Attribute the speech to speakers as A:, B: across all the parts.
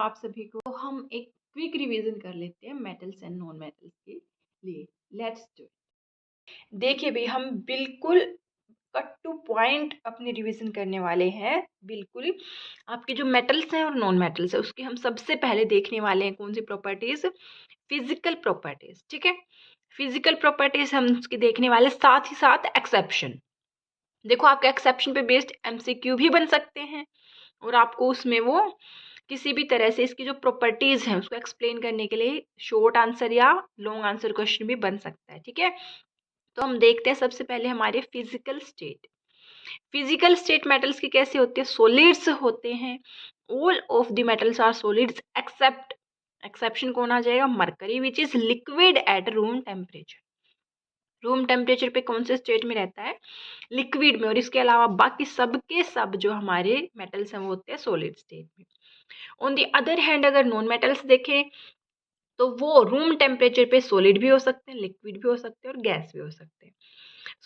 A: आप सभी को। तो हम एक क्विक रिवीजन कर लेते हैं मेटल्स एंड नॉन मेटल्स के लिए। Let's do. देखिए भाई, हम बिल्कुल कट टू पॉइंट अपनी रिवीजन करने वाले हैं। बिल्कुल आपके जो मेटल्स हैं और नॉन मेटल्स है उसकी हम सबसे पहले देखने वाले हैं कौन सी प्रॉपर्टीज, फिजिकल प्रॉपर्टीज। ठीक है, फिजिकल प्रॉपर्टीज हम उसकी देखने वाले, साथ ही साथ एक्सेप्शन। देखो आपके एक्सेप्शन पे बेस्ड एमसीक्यू भी बन सकते हैं और आपको उसमें वो किसी भी तरह से इसकी जो प्रॉपर्टीज हैं उसको एक्सप्लेन करने के लिए शॉर्ट आंसर या लॉन्ग आंसर क्वेश्चन भी बन सकता है। ठीक है, तो हम देखते हैं सबसे पहले हमारे physical state. Physical state metals की कैसे होती है? सॉलिड्स होते हैं। All of the metals are solids except, exception कौन आ जाएगा? Mercury which is liquid at room temperature. Room temperature पे कौन से स्टेट में रहता है? लिक्विड में। और इसके अलावा बाकी सबके सब जो हमारे मेटल्स हैं वो होते हैं सॉलिड स्टेट में। ऑन दी अदर हैंड अगर नॉन मेटल्स देखें तो वो रूम टेम्परेचर पे सॉलिड भी हो सकते हैं, लिक्विड भी हो सकते हैं और गैस भी हो सकते हैं।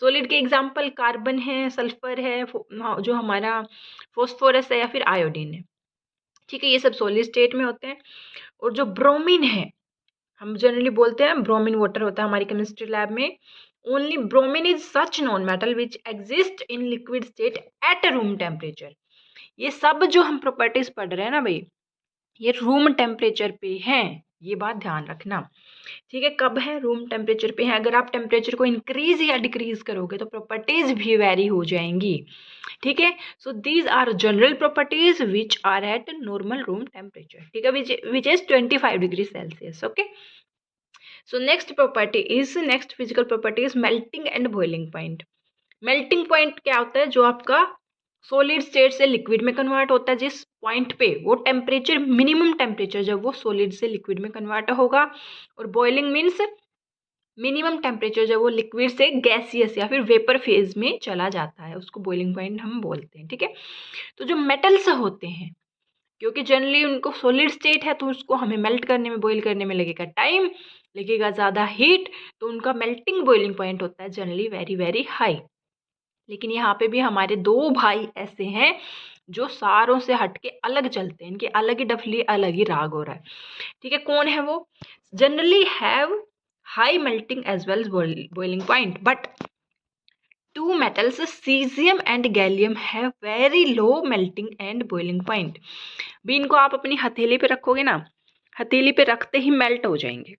A: सॉलिड के एग्जांपल कार्बन है, सल्फर है, जो हमारा फॉस्फोरस है या फिर आयोडीन है। ठीक है, ये सब सॉलिड स्टेट में होते हैं। और जो ब्रोमीन है, हम जनरली बोलते हैं ब्रोमीन वाटर होता है हमारी केमिस्ट्री लैब में। Only bromine is such non metal which exist in liquid state eight room temperature. ये सब जो हम प्रॉपर्टीज पढ़ रहे हैं ना भाई, ये रूम टेम्परेचर पे हैं, ये बात ध्यान रखना। ठीक है, कब है? रूम टेम्परेचर पे है। अगर आप टेम्परेचर को इंक्रीज या डिक्रीज करोगे तो प्रॉपर्टीज भी वेरी हो जाएंगी। ठीक है, so these are general properties which are at normal room temperature. ठीक है, which is 25 degree Celsius. Okay, so next physical property is melting and boiling point. Melting point क्या होता है? जो आपका सॉलिड स्टेट से लिक्विड में कन्वर्ट होता है, जिस पॉइंट पे वो टेम्परेचर, मिनिमम टेम्परेचर जब वो सॉलिड से लिक्विड में कन्वर्ट होगा। और बॉइलिंग मीन्स मिनिमम टेम्परेचर जब वो लिक्विड से गैसियस या फिर वेपर फेज में चला जाता है, उसको बॉइलिंग पॉइंट हम बोलते हैं। ठीक है, तो जो मेटल्स होते हैं, क्योंकि जनरली उनको सॉलिड स्टेट है तो उसको हमें मेल्ट करने में, बॉईल करने में लगेगा टाइम, लगेगा ज़्यादा हीट, तो उनका मेल्टिंग बॉइलिंग पॉइंट होता है जनरली वेरी वेरी हाई। लेकिन यहाँ पे भी हमारे दो भाई ऐसे हैं जो सारों से हटके अलग चलते हैं, इनकी अलग ही डफली, अलग ही राग हो रहा है। ठीक है, कौन है वो? Generally have high melting as well boiling point, but two metals caesium and gallium have very low melting and boiling point. भी इनको आप अपनी हथेली पे रखोगे ना, हथेली पे रखते ही मेल्ट हो जाएंगे।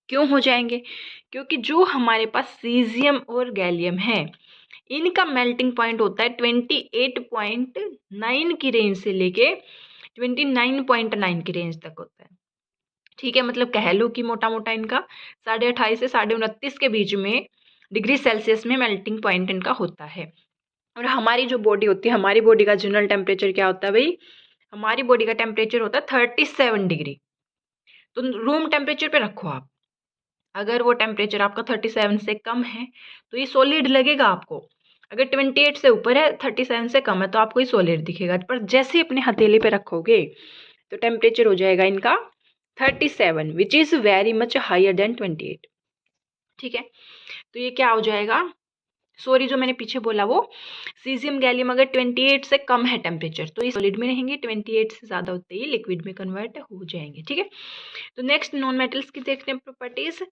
A: क्यों हो जाएंगे? क्योंकि जो हमारे पास सीजियम और गैलियम है, इनका मेल्टिंग पॉइंट होता है 28.9 की रेंज से लेके 29.9 की रेंज तक होता है। ठीक है, मतलब कह लो कि मोटा मोटा इनका 28.5 से 29.5 के बीच में डिग्री सेल्सियस में मेल्टिंग पॉइंट इनका होता है। और हमारी जो बॉडी होती है, हमारी बॉडी का जनरल टेम्परेचर क्या होता है भाई? हमारी बॉडी का टेम्परेचर होता है 37 डिग्री। तो रूम टेम्परेचर पे रखो आप, अगर वो टेम्परेचर आपका 37 से कम है तो ये सॉलिड लगेगा आपको। अगर 28 से ऊपर है, 37 से कम है, तो आपको ये सॉलिड दिखेगा। पर जैसे ही अपने हथेली पे रखोगे तो टेम्परेचर हो जाएगा इनका 37 which is very much higher than 28। ठीक है, तो ये क्या हो जाएगा? सॉरी, जो मैंने पीछे बोला वो सीजियम गैलियम अगर 28 से कम है टेम्परेचर तो ये सॉलिड में रहेंगे, 28 से ज़्यादा होते ही लिक्विड में कन्वर्ट हो जाएंगे। ठीक है, तो नेक्स्ट नॉन मेटल्स की देखते हैं properties.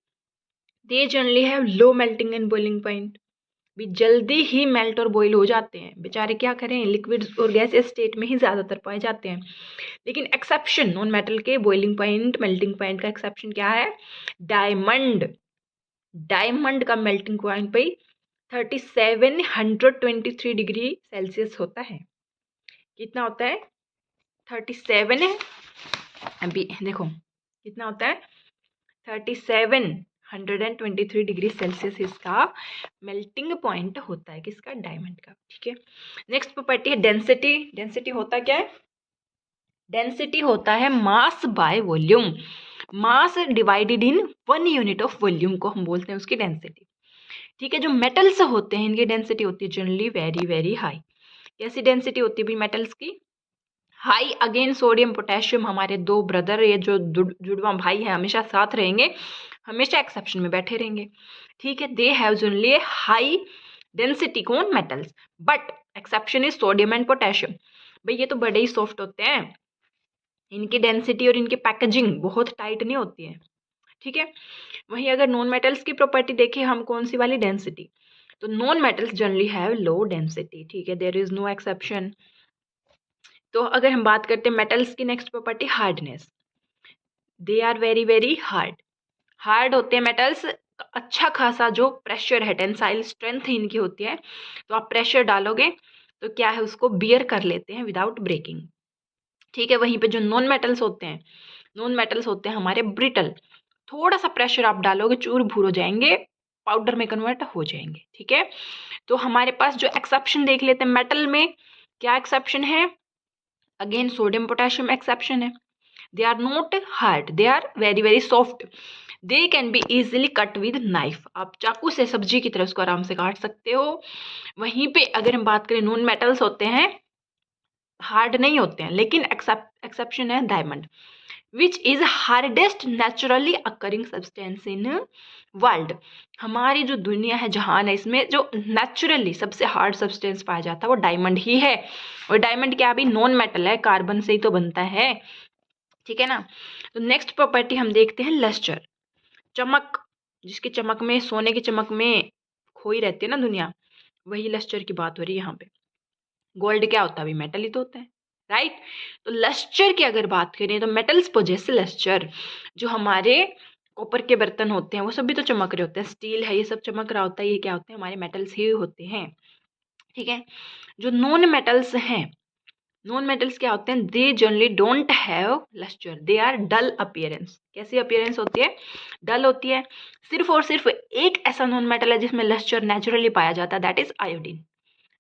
A: They generally have low melting and boiling point. भी जल्दी ही मेल्ट और बॉईल हो जाते हैं, बेचारे क्या करें, लिक्विड और गैस स्टेट में ही ज़्यादातर पाए जाते हैं। लेकिन एक्सेप्शन नॉन मेटल के बॉइलिंग पॉइंट, मेल्टिंग पॉइंट का एक्सेप्शन क्या है? डायमंड। डायमंड का मेल्टिंग पॉइंट भाई 3723 डिग्री सेल्सियस होता है। कितना होता है? 37 है। अभी देखो कितना होता है? 3723 डिग्री सेल्सियस इसका मेल्टिंग पॉइंट होता है, किसका? डायमंड का। ठीक है, नेक्स्ट प्रॉपर्टी है डेंसिटी। डेंसिटी होता क्या है? डेंसिटी होता है mass by volume. Mass divided in 1 unit of volume को हम बोलते हैं उसकी डेंसिटी। ठीक है, जो मेटल्स होते हैं इनकी डेंसिटी होती है जनरली वेरी वेरी हाई। कैसी डेंसिटी होती है भी मेटल्स की? हाई। अगेन सोडियम पोटेशियम, हमारे दो ब्रदर, ये जो जुड़वा भाई हैं, हमेशा साथ रहेंगे, हमेशा एक्सेप्शन में बैठे रहेंगे। ठीक है, they have generally high density, कौन? Metals, but exception is sodium and potassium. भाई ये तो बड़े ही सॉफ्ट होते हैं, इनकी डेंसिटी और इनकी पैकेजिंग बहुत टाइट नहीं होती है, ठीक है। वहीं अगर नॉन मेटल्स की प्रॉपर्टी देखें हम, कौन सी वाली, डेंसिटी, तो non metals generally have low density, ठीक है, देयर इज नो एक्सेप्शन। तो अगर हम बात करते हैं मेटल्स की next property hardness, they are very very hard, hard होते हैं मेटल्स। अच्छा खासा जो प्रेशर है, टेंसाइल स्ट्रेंथ इनकी होती है, तो आप प्रेशर डालोगे तो क्या है, उसको बियर कर लेते हैं विदाउट ब्रेकिंग, ठीक है। वहीं पे जो नॉन मेटल्स होते हैं, नॉन मेटल्स होते हैं हमारे ब्रिटल, थोड़ा सा प्रेशर आप डालोगे चूर भूर हो जाएंगे, पाउडर में कन्वर्ट हो जाएंगे, ठीक है। तो हमारे पास जो एक्सेप्शन देख लेते हैं मेटल में, क्या एक्सेप्शन है, अगेन सोडियम पोटेशियम एक्सेप्शन है। They are not hard, they are very very soft, they can be easily cut with knife, आप चाकू से सब्जी की तरह उसको आराम से काट सकते हो। वहीं पे अगर हम बात करें नॉन मेटल्स होते हैं, हार्ड नहीं होते हैं, लेकिन एक्सेप्शन है diamond, which is hardest naturally occurring substance in world. हमारी जो दुनिया है, जहान है, इसमें जो नेचुरली सबसे हार्ड सब्सटेंस पाया जाता है वो डायमंड ही है। और डायमंड क्या अभी नॉन मेटल है, कार्बन से ही तो बनता है, ठीक है ना। तो नेक्स्ट प्रॉपर्टी हम देखते हैं लस्टर, चमक, जिसकी चमक में, सोने की चमक में खोई रहती है ना दुनिया, वही लस्टर की बात हो रही है यहाँ पे। गोल्ड क्या होता है, अभी मेटल ही तो होता है, राइट। तो लस्टर की अगर बात करें तो मेटल्स पोजेस लस्टर, जो हमारे कॉपर के बर्तन होते हैं वो सब भी तो चमक रहे होते हैं, स्टील है, ये सब चमक रहा होता है, ये क्या होते हैं, हमारे मेटल्स ही होते हैं, ठीक है। जो नॉन मेटल्स हैं, नॉन मेटल्स क्या होते हैं, they generally don't have lustre, they are dull appearance. कैसी अपीयरेंस होती है, डल होती है। सिर्फ और सिर्फ एक ऐसा नॉन मेटल है जिसमें लस्टर नेचुरली पाया जाता है, दैट इज आयोडीन,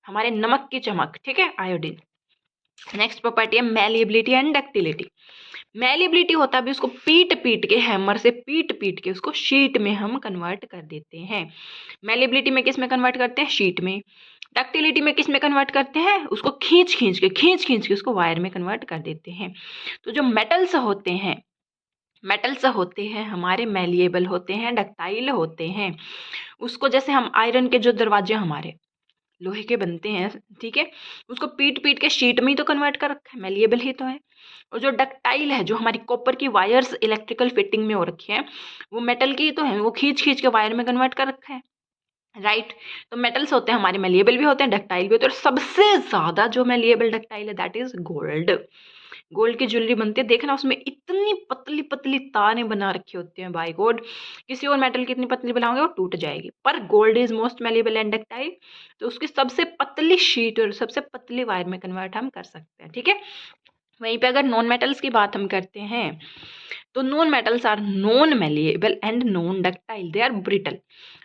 A: हमारे नमक की चमक, ठीक है, आयोडीन। नेक्स्ट प्रॉपर्टी है मैलिएबिलिटी एंड डक्टिलिटी। मैलिएबिलिटी होता है, अभी उसको पीट पीट के, हैमर से पीट पीट के उसको शीट में हम कन्वर्ट कर देते हैं। मैलिएबिलिटी में किस में कन्वर्ट करते हैं, शीट में। डक्टिलिटी में किस में कन्वर्ट करते हैं, उसको खींच खींच के उसको वायर में कन्वर्ट कर देते हैं। तो जो मेटल्स होते हैं, मेटल्स होते हैं हमारे मैलिएबल होते हैं, डक्टाइल होते हैं। उसको जैसे हम आयरन के जो दरवाजे हमारे लोहे के बनते हैं, ठीक है, उसको पीट पीट के शीट में ही तो कन्वर्ट कर रखा है, मैलिएबल ही तो है। और जो डक्टाइल है, जो हमारी कॉपर की वायर्स इलेक्ट्रिकल फिटिंग में हो रखी है, वो मेटल की तो है, वो खींच खींच के वायर में कन्वर्ट कर रखा है, राइट। तो मेटल्स होते हैं हमारे मैलिएबल भी होते हैं, डक्टाइल भी होते हैं, और सबसे ज्यादा जो मैलिएबल डक्टाइल है दैट इज गोल्ड। गोल्ड की ज्वेलरी बनती है, देखना उसमें इतनी पतली पतली तारें बना रखी होती हैं, बाय गॉड, किसी और मेटल की इतनी पतली बनाओगे वो टूट जाएगी, पर gold is most malleable and ductile, तो उसकी सबसे पतली शीट और सबसे पतली वायर में कन्वर्ट हम कर सकते हैं, ठीक है। वहीं पे अगर नॉन मेटल्स की बात हम करते हैं, तो non metals are non malleable and non ductile, they are brittle.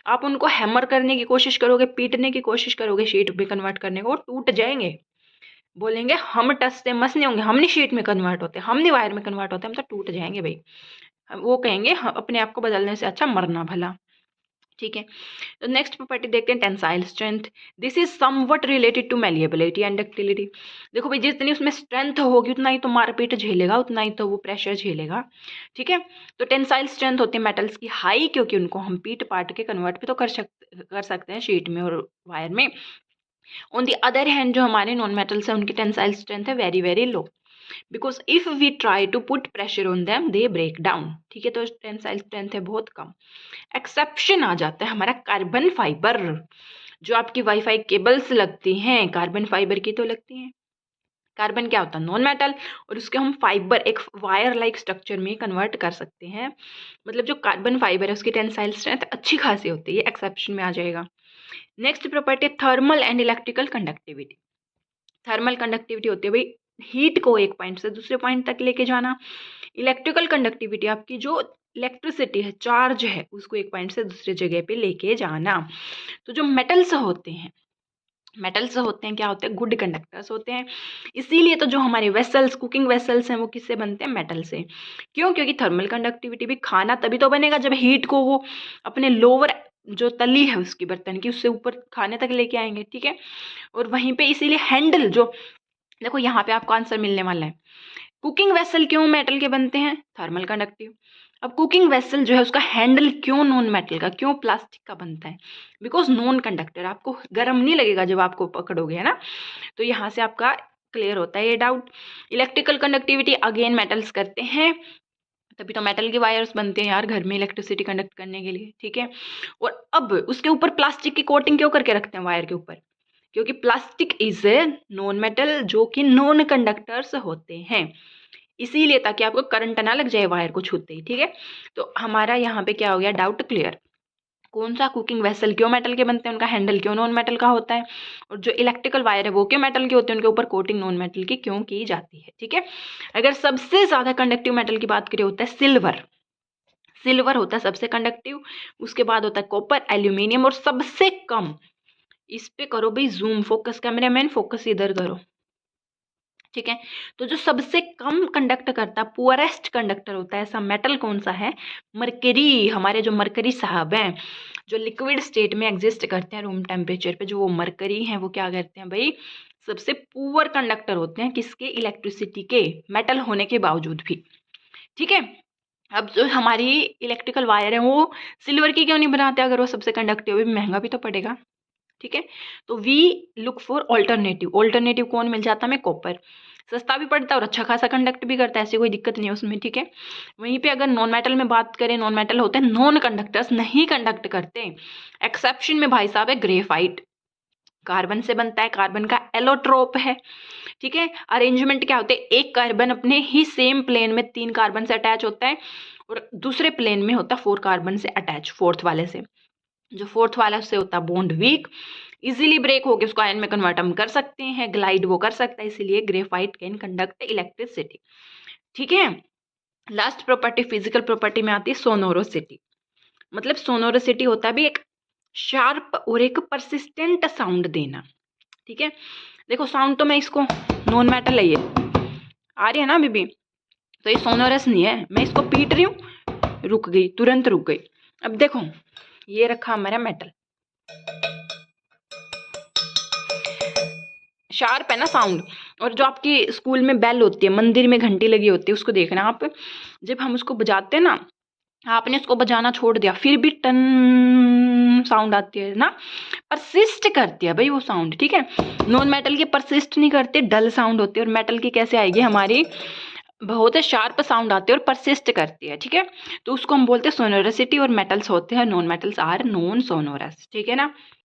A: आप उनको हैमर करने की कोशिश करोगे, पीटने की कोशिश करोगे, शीट में कन्वर्ट करने को, वो टूट जाएंगे। बोलेंगे हम टस से मस नहीं होंगे, हम नहीं शीट में कन्वर्ट होते, हम नहीं वायर में कन्वर्ट होते, हम तो टूट जाएंगे भाई। वो कहेंगे अपने आप को बदलने से अच्छा मरना भला, ठीक है। तो नेक्स्ट प्रॉपर्टी देखते हैं tensile strength, this is something related to malleability and ductility. देखो भाई, जितनी उसमें स्ट्रेंथ होगी उतना ही तो मारपीट झेलेगा, उतना ही तो वो प्रेशर झेलेगा, ठीक है। तो टेंसाइल स्ट्रेंथ होती है मेटल्स की हाई, क्योंकि उनको हम पीट पाट के कन्वर्ट भी तो कर सकते हैं शीट में और वायर में। ऑन द अदर हैंड जो हमारे नॉन मेटल्स हैं उनकी टेंसाइल स्ट्रेंथ है very very low, because if we try to put pressure on them they break down, ठीक है। तो टेंसाइल स्ट्रेंथ है बहुत कम। एक्सेप्शन आ जाता है हमारा कार्बन फाइबर, जो आपकी वाईफाई केबल्स लगती हैं कार्बन फाइबर की तो लगती हैं। कार्बन क्या होता है, नॉन मेटल, और उसके हम फाइबर एक वायर लाइक स्ट्रक्चर में कन्वर्ट कर सकते हैं। मतलब जो कार्बन फाइबर है उसकी टेंसाइल स्ट्रेंथ अच्छी खासी होती है, ये एक्सेप्शन में आ जाएगा। Next property thermal and electrical conductivity. Thermal conductivity होती है भाई हीट को एक पॉइंट से दूसरे पॉइंट तक लेके जाना। इलेक्ट्रिकल कंडक्टिविटी आपकी जो इलेक्ट्रिसिटी है, चार्ज है, उसको एक पॉइंट से दूसरे जगह पे लेके जाना। तो जो मेटल्स होते हैं, मेटल्स होते हैं क्या होते हैं, गुड कंडक्टर्स होते हैं। इसीलिए तो जो हमारे वेसल्स, कुकिंग वेसल्स हैं, वो किससे बनते हैं, मेटल से। क्यों, क्योंकि थर्मल कंडक्टिविटी भी, खाना तभी तो बनेगा जब हीट को वो अपने लोअर जो तली है उसकी बर्तन की, उससे ऊपर खाने तक लेके आएंगे, ठीक है। और वहीं पे इसीलिए हैंडल जो, देखो यहाँ पे आपको आंसर मिलने वाला है। कुकिंग वेसल क्यों मेटल के बनते हैं, थर्मल कंडक्टिव। अब कुकिंग वेसल जो है उसका हैंडल क्यों नॉन मेटल का, क्यों प्लास्टिक का बनता है, बिकॉज नॉन कंडक्टर, आपको गर्म नहीं लगेगा जब आपको पकड़ोगे, है ना। तो यहाँ से आपका क्लियर होता है ये doubt. Electrical conductivity again metals करते हैं, तभी तो मेटल के वायर्स बनते हैं यार घर में इलेक्ट्रिसिटी कंडक्ट करने के लिए, ठीक है। और अब उसके ऊपर प्लास्टिक की कोटिंग क्यों करके रखते हैं वायर के ऊपर? क्योंकि plastic is a non metal, जो कि नॉन कंडक्टर्स होते हैं, इसीलिए, ताकि आपको करंट ना लग जाए वायर को छूते ही, ठीक है। तो हमारा यहाँ पे क्या हो गया, डाउट क्लियर। कौन सा कुकिंग वेसल क्यों मेटल के बनते हैं, उनका हैंडल क्यों नॉन मेटल का होता है, और जो इलेक्ट्रिकल वायर है वो क्यों मेटल के होते हैं, उनके ऊपर कोटिंग नॉन मेटल की क्यों की जाती है, ठीक है। अगर सबसे ज्यादा कंडक्टिव मेटल की बात करें, होता है सिल्वर। सिल्वर होता है सबसे कंडक्टिव, उसके बाद होता है कॉपर, एल्यूमिनियम, और सबसे कम, इस पे करो भाई जूम, फोकस कैमरामैन, फोकस इधर करो, ठीक है। तो जो सबसे कम कंडक्ट करता, पुअरेस्ट कंडक्टर होता है, ऐसा मेटल कौन सा है? मरकरी। हमारे जो मरकरी साहब हैं, जो लिक्विड स्टेट में एग्जिस्ट करते हैं रूम टेम्परेचर पे, जो वो मरकरी हैं, वो क्या करते हैं भाई, सबसे पुअर कंडक्टर होते हैं, किसके? इलेक्ट्रिसिटी के, मेटल होने के बावजूद भी, ठीक है। अब जो हमारी इलेक्ट्रिकल वायर है वो सिल्वर की क्यों नहीं बनाते? अगर वो सबसे कंडक्टिव है, महंगा भी तो पड़ेगा, ठीक है। तो we look for alternative. Alternative कौन मिल जाता है हमें? कॉपर। सस्ता भी पड़ता है और अच्छा खासा कंडक्ट भी करता है, ऐसी कोई दिक्कत नहीं है उसमें, ठीक है। वहीं पे अगर नॉन मेटल में बात करें, नॉन मेटल होते हैं नॉन कंडक्टर्स, नहीं कंडक्ट करते। एक्सेप्शन में भाई साहब है ग्रेफाइट, कार्बन से बनता है, कार्बन का एलोट्रोप है, ठीक है। अरेंजमेंट क्या होते हैं, एक कार्बन अपने ही सेम प्लेन में 3 कार्बन से अटैच होता है, और दूसरे प्लेन में होता है 4 कार्बन से अटैच, फोर्थ वाले से। जो फोर्थ वाला उससे होता है बॉन्ड वीक, इजीली ब्रेक होकर उसको आयन में कन्वर्ट हम कर सकते हैं, ग्लाइड वो कर सकता है, इसीलिए ग्रेफाइट कैन कंडक्ट इलेक्ट्रिसिटी, ठीक है। लास्ट प्रॉपर्टी, फिजिकल प्रॉपर्टी में आती है सोनोरोसिटी। मतलब सोनोरोसिटी होता है भी एक शार्प और एक परसिस्टेंट साउंड देना, ठीक है। देखो साउंड तो मैं इसको, नॉन मेटल है ये, आ रही है ना अभी भी, तो ये सोनोरस नहीं है, मैं इसको पीट रही हूँ, रुक गई, तुरंत रुक गई। अब देखो ये रखा हमारा मेटल, शार्प है ना साउंड। और जो आपकी स्कूल में बेल होती है, मंदिर में घंटी लगी होती है, उसको देखना आप, जब हम उसको बजाते हैं ना, आपने उसको बजाना छोड़ दिया, फिर भी टन साउंड आती है ना, परसिस्ट करती है भाई वो साउंड, ठीक है। नॉन मेटल की परसिस्ट नहीं करते, डल साउंड होती है, और मेटल की कैसे आएगी, हमारी बहुत शार्प साउंड आती है और परसिस्ट करती है, ठीक है। तो उसको हम बोलते हैं सोनोरसिटी, और मेटल्स होते हैं non metals are non sonorous, ठीक है ना।